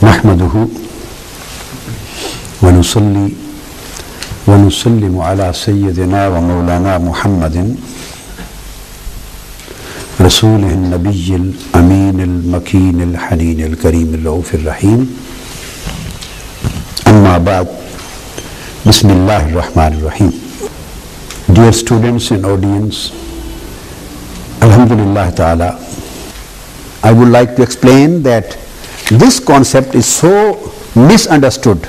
नहमदुहु व नुसल्ली व नुसल्लिमु अला सय्यदिना व मौलाना मुहम्मदिन रसूलिहिन नबिय्यिल अमीनिल मकीनिल हनीनिल करीमिल रऊफिर रहीम। अम्मा बाद, बिस्मिल्लाहिर रहमानिर रहीम। Dear students and audience, Alhamdulillah Ta'ala, I would like to explain that this concept is so misunderstood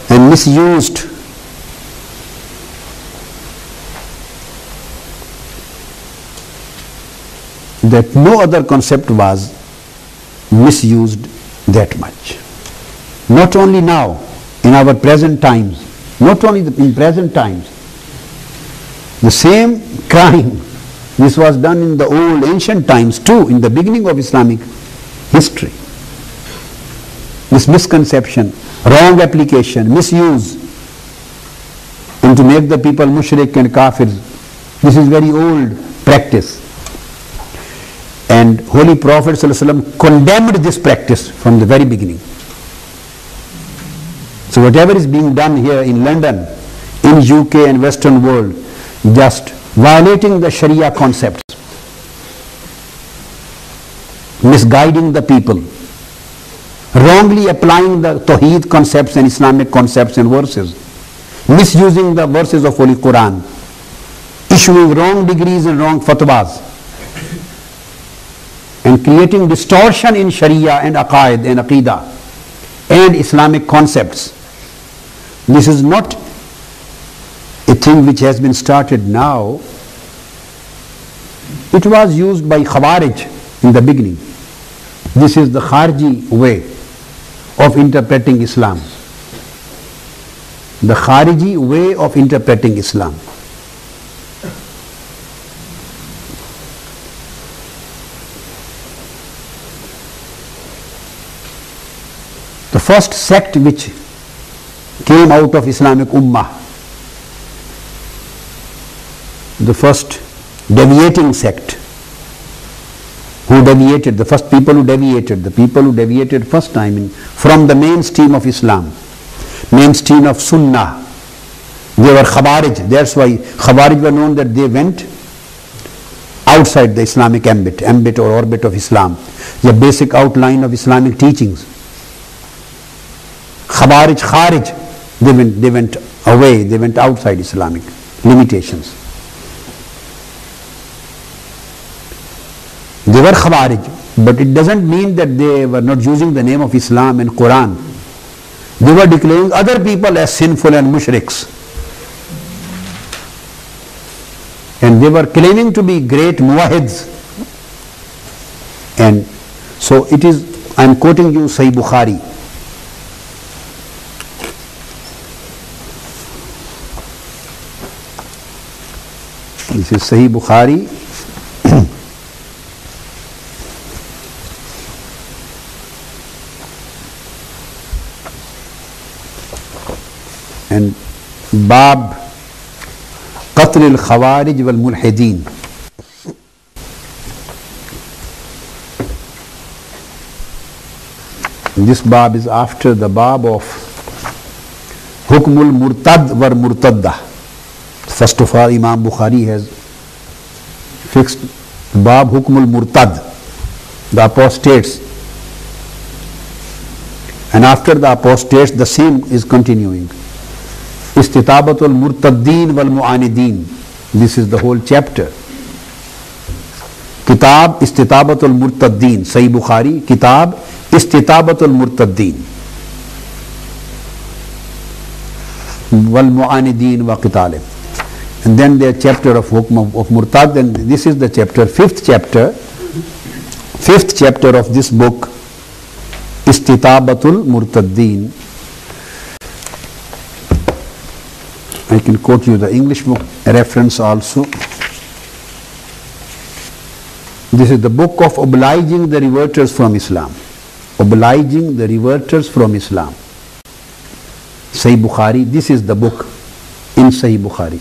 and misused that no other concept was misused that much. Not only now, in our present times, not only in present times, the same crime, this was done in the old ancient times too, in the beginning of Islamic history. This misconception, wrong application, misuse, and to make the people mushrik and kafirs, this is very old practice. And Holy Prophet ﷺ condemned this practice from the very beginning. So whatever is being done here in London, in UK and Western world, just violating the Sharia concepts, misguiding the people, wrongly applying the Tawheed concepts and Islamic concepts and verses, misusing the verses of Holy Quran, issuing wrong degrees and wrong fatwas, and creating distortion in Sharia and Aqaid and Aqidah and Islamic concepts. This is not a thing which has been started now. It was used by Khawarij in the beginning. This is the Khariji way of interpreting Islam. The Khariji way of interpreting Islam. The first sect which came out of Islamic Ummah, the first deviating sect, who deviated, the first people who deviated, the people who deviated first time from the mainstream of Islam, mainstream of Sunnah, they were Khawarij. That's why Khawarij were known, that they went outside the Islamic ambit or orbit of Islam, the basic outline of Islamic teachings. Kharij, they went away, they went outside Islamic limitations. They were Khawarij, but it doesn't mean that they were not using the name of Islam and Quran. They were declaring other people as sinful and mushriks. And they were claiming to be great muwahhids. And so it is, I am quoting you Sahih Bukhari. This is Sahih Bukhari. And Bab Qatl al-Khawarij wal-Mulhideen. This Bab is after the Bab of Hukmul Murtad war Murtaddah. First of all, Imam Bukhari has fixed Bab Hukmul Murtad, the apostates. And after the apostates, the same is continuing. Istitabatul Murtaddeen wal Mu'anideen. This is the whole chapter. Kitab Istitabatul Murtaddeen. Sahih Bukhari, Kitab Istitabatul Murtaddeen. Wal Mu'anideen wa Qitalib. And then the chapter of Hukm of Murtad, and this is the chapter, fifth chapter of this book, Istitabatul Murtaddeen. I can quote you the English book reference also. This is the book of obliging the reverters from Islam. Obliging the reverters from Islam. Sahih Bukhari, this is the book in Sahih Bukhari.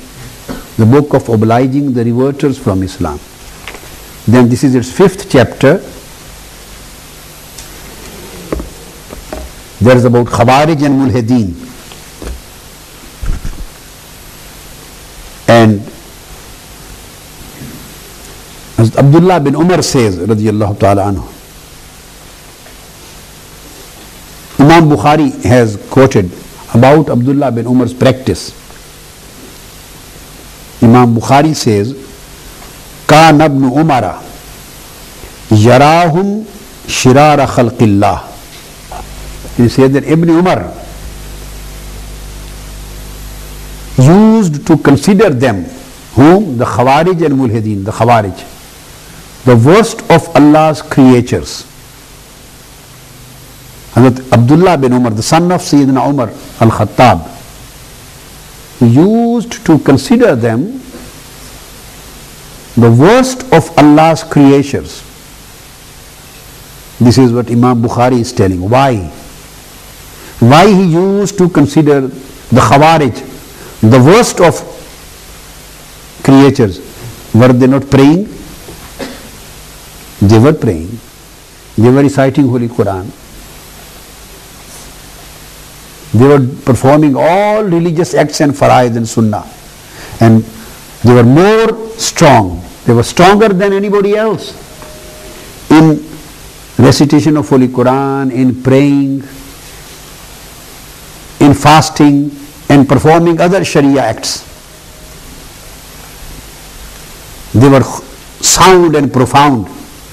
The book of obliging the reverters from Islam. Then this is its fifth chapter. There is about Khawarij and Mulhideen. And as Abdullah bin Umar says, radiyallahu ta'ala anhu, Imam Bukhari has quoted about Abdullah bin Umar's practice. Imam Bukhari says, Kana ibn Umara yarahum shirara khalqillah. He says that Ibn Umar used to consider them, whom? The Khawarij and Mulhideen, the Khawarij, the worst of Allah's creatures. Hazrat Abdullah bin Umar, the son of Sayyidina Umar al-Khattab, used to consider them the worst of Allah's creatures. This is what Imam Bukhari is telling. Why? Why he used to consider the Khawarij the worst of creatures? Were they not praying? They were praying. They were reciting Holy Quran. They were performing all religious acts and faraiz and sunnah. And they were more strong. They were stronger than anybody else in recitation of Holy Quran, in praying, in fasting, and performing other Sharia acts. They were sound and profound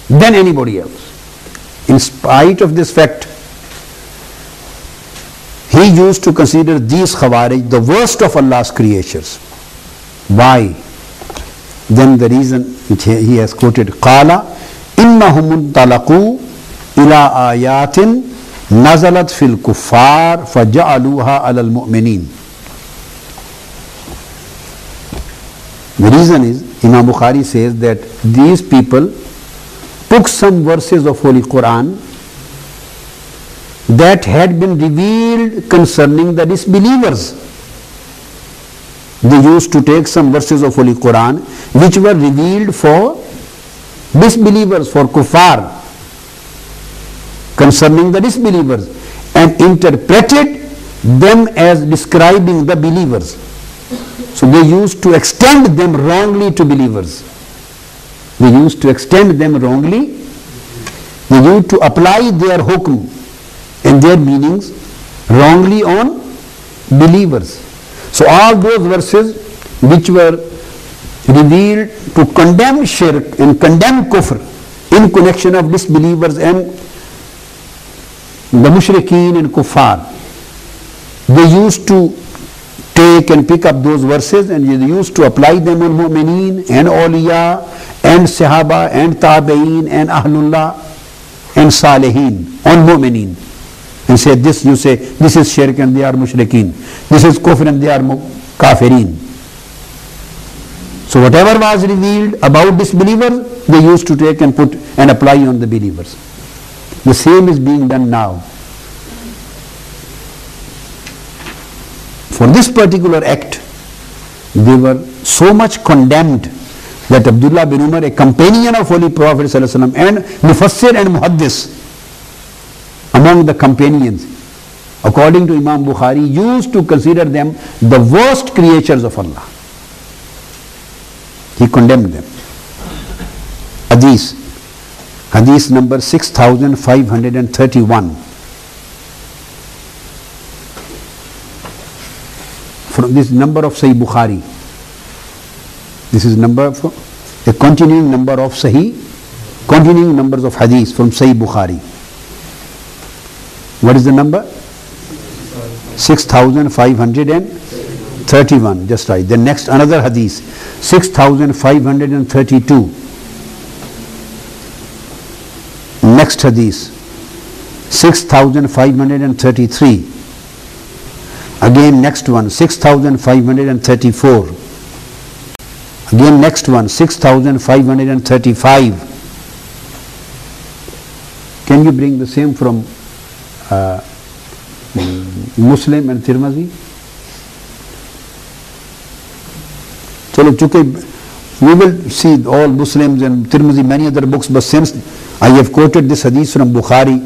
than anybody else. In spite of this fact, he used to consider these Khawarij the worst of Allah's creatures. Why? Then the reason which he has quoted, Qala innahum talaqu ila ayatin nazalat fil kuffar faja'aluha alal mu'minin. The reason is, Imam Bukhari says that these people took some verses of Holy Quran that had been revealed concerning the disbelievers. They used to take some verses of Holy Quran which were revealed for disbelievers, for kuffar, concerning the disbelievers, and interpreted them as describing the believers. So they used to extend them wrongly to believers. They used to extend them wrongly. They used to apply their hukm and their meanings wrongly on believers. So all those verses which were revealed to condemn shirk and condemn kufr in connection of disbelievers and the mushrikeen and kuffar, they used to take and pick up those verses and they used to apply them on mu'mineen and awliya and sahaba and tabi'een and ahlullah and salihin on mu'mineen. And say this, you say this is shirk and they are mushrikeen, this is kufr and they are kafireen. So whatever was revealed about disbelievers, they used to take and put and apply on the believers. The same is being done now. For this particular act, they were so much condemned that Abdullah bin Umar, a companion of Holy Prophet ﷺ and Mufassir and Muhaddis among the companions, according to Imam Bukhari, used to consider them the worst creatures of Allah. He condemned them. Hadith number 6531. From this number of Sahih Bukhari. This is number for a continuing number of continuing numbers of hadith from Sahih Bukhari. What is the number? 6531. Just right. Then next another hadith, 6532. Next hadith, 6533. Again next one, 6534. Again next one, 6535. Can you bring the same from Muslim and Tirmidhi? Chalo, we will see all Muslims and Tirmidhi, many other books, but since I have quoted this hadith from Bukhari,